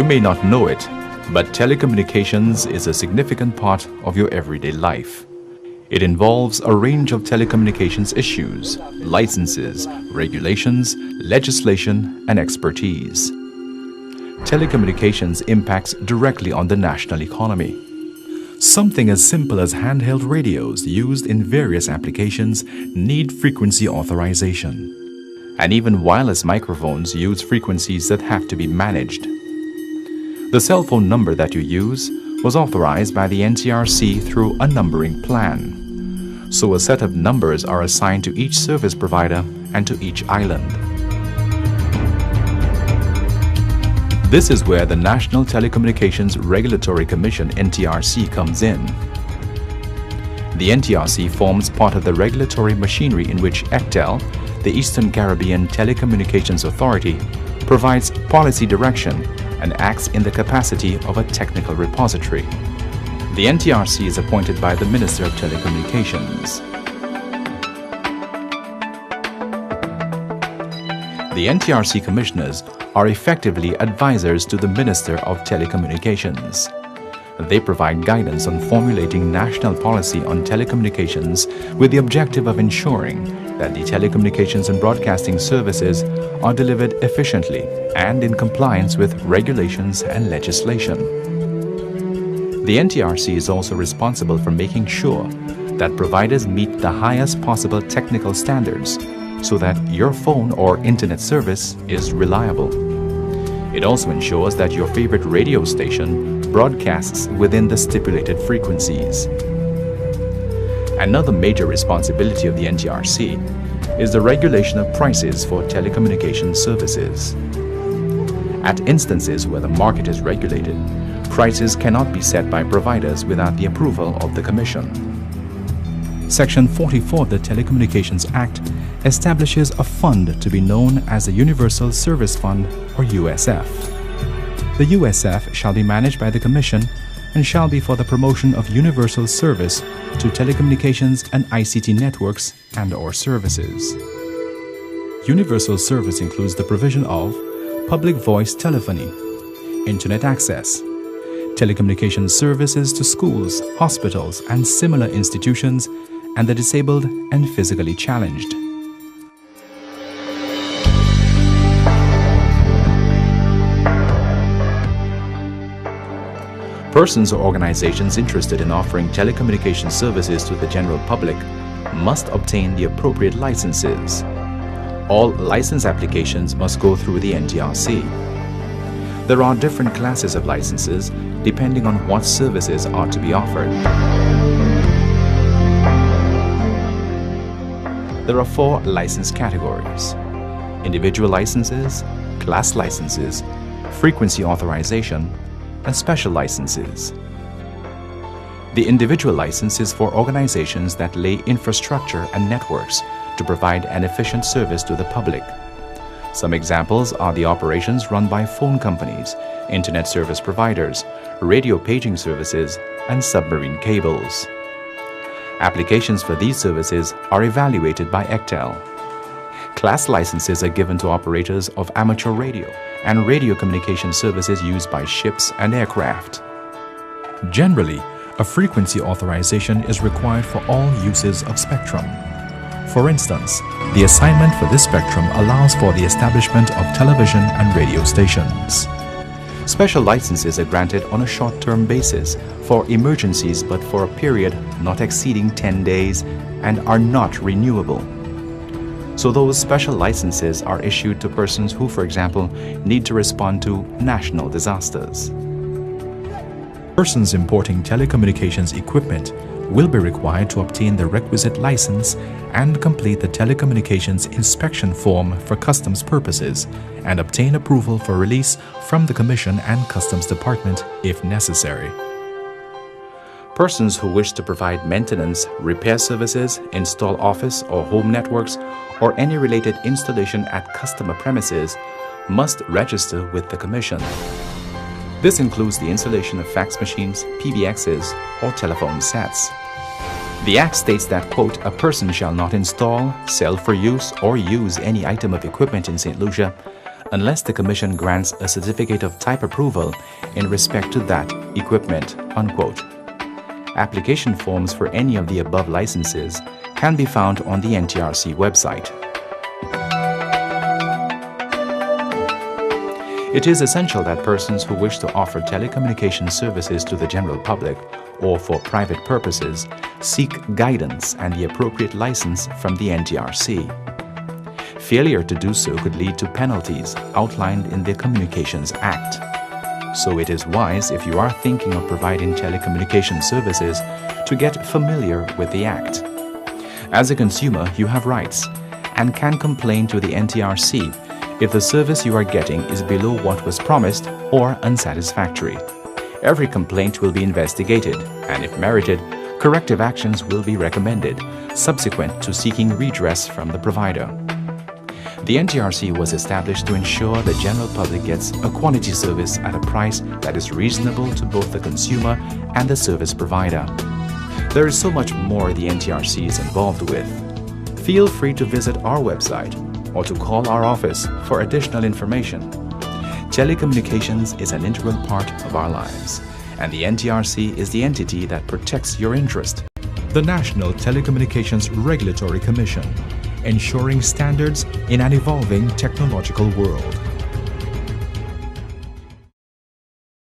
You may not know it, but telecommunications is a significant part of your everyday life. It involves a range of telecommunications issues, licenses, regulations, legislation, and expertise. Telecommunications impacts directly on the national economy. Something as simple as handheld radios used in various applications need frequency authorization. And even wireless microphones use frequencies that have to be managed. The cell phone number that you use was authorized by the NTRC through a numbering plan. So a set of numbers are assigned to each service provider and to each island. This is where the National Telecommunications Regulatory Commission (NTRC) comes in. The NTRC forms part of the regulatory machinery in which ECTEL, the Eastern Caribbean Telecommunications Authority, provides policy direction and acts in the capacity of a technical repository. The NTRC is appointed by the Minister of Telecommunications. The NTRC commissioners are effectively advisors to the Minister of Telecommunications. They provide guidance on formulating national policy on telecommunications with the objective of ensuring that the telecommunications and broadcasting services are delivered efficiently and in compliance with regulations and legislation. The NTRC is also responsible for making sure that providers meet the highest possible technical standards so that your phone or internet service is reliable. It also ensures that your favorite radio station broadcasts within the stipulated frequencies. Another major responsibility of the NTRC is the regulation of prices for telecommunications services. At instances where the market is regulated, prices cannot be set by providers without the approval of the Commission. Section 44 of the Telecommunications Act establishes a fund to be known as the Universal Service Fund, or USF. The USF shall be managed by the Commission and shall be for the promotion of universal service to telecommunications and ICT networks and/or services. Universal service includes the provision of public voice telephony, internet access, telecommunications services to schools, hospitals, and similar institutions, and the disabled and physically challenged. Persons or organizations interested in offering telecommunications services to the general public must obtain the appropriate licenses. All license applications must go through the NTRC. There are different classes of licenses depending on what services are to be offered. There are 4 license categories: individual licenses, class licenses, frequency authorization, and special licenses. The individual license is for organizations that lay infrastructure and networks to provide an efficient service to the public. Some examples are the operations run by phone companies, internet service providers, radio paging services, and submarine cables. Applications for these services are evaluated by ECTEL. Class licenses are given to operators of amateur radio and radio communication services used by ships and aircraft. Generally, a frequency authorization is required for all uses of spectrum. For instance, the assignment for this spectrum allows for the establishment of television and radio stations. Special licenses are granted on a short-term basis for emergencies but for a period not exceeding 10 days and are not renewable. So those special licenses are issued to persons who, for example, need to respond to national disasters. Persons importing telecommunications equipment will be required to obtain the requisite license and complete the telecommunications inspection form for customs purposes and obtain approval for release from the Commission and Customs Department if necessary. Persons who wish to provide maintenance, repair services, install office or home networks, or any related installation at customer premises must register with the Commission. This includes the installation of fax machines, PBXs, or telephone sets. The Act states that, quote, a person shall not install, sell for use, or use any item of equipment in St. Lucia unless the Commission grants a certificate of type approval in respect to that equipment, unquote. Application forms for any of the above licenses can be found on the NTRC website. It is essential that persons who wish to offer telecommunications services to the general public or for private purposes seek guidance and the appropriate license from the NTRC. Failure to do so could lead to penalties outlined in the Communications Act. So it is wise, if you are thinking of providing telecommunications services, to get familiar with the Act. As a consumer, you have rights and can complain to the NTRC if the service you are getting is below what was promised or unsatisfactory. Every complaint will be investigated, and if merited, corrective actions will be recommended, subsequent to seeking redress from the provider. The NTRC was established to ensure the general public gets a quality service at a price that is reasonable to both the consumer and the service provider. There is so much more the NTRC is involved with. Feel free to visit our website or to call our office for additional information. Telecommunications is an integral part of our lives, and the NTRC is the entity that protects your interest. The National Telecommunications Regulatory Commission, ensuring standards in an evolving technological world.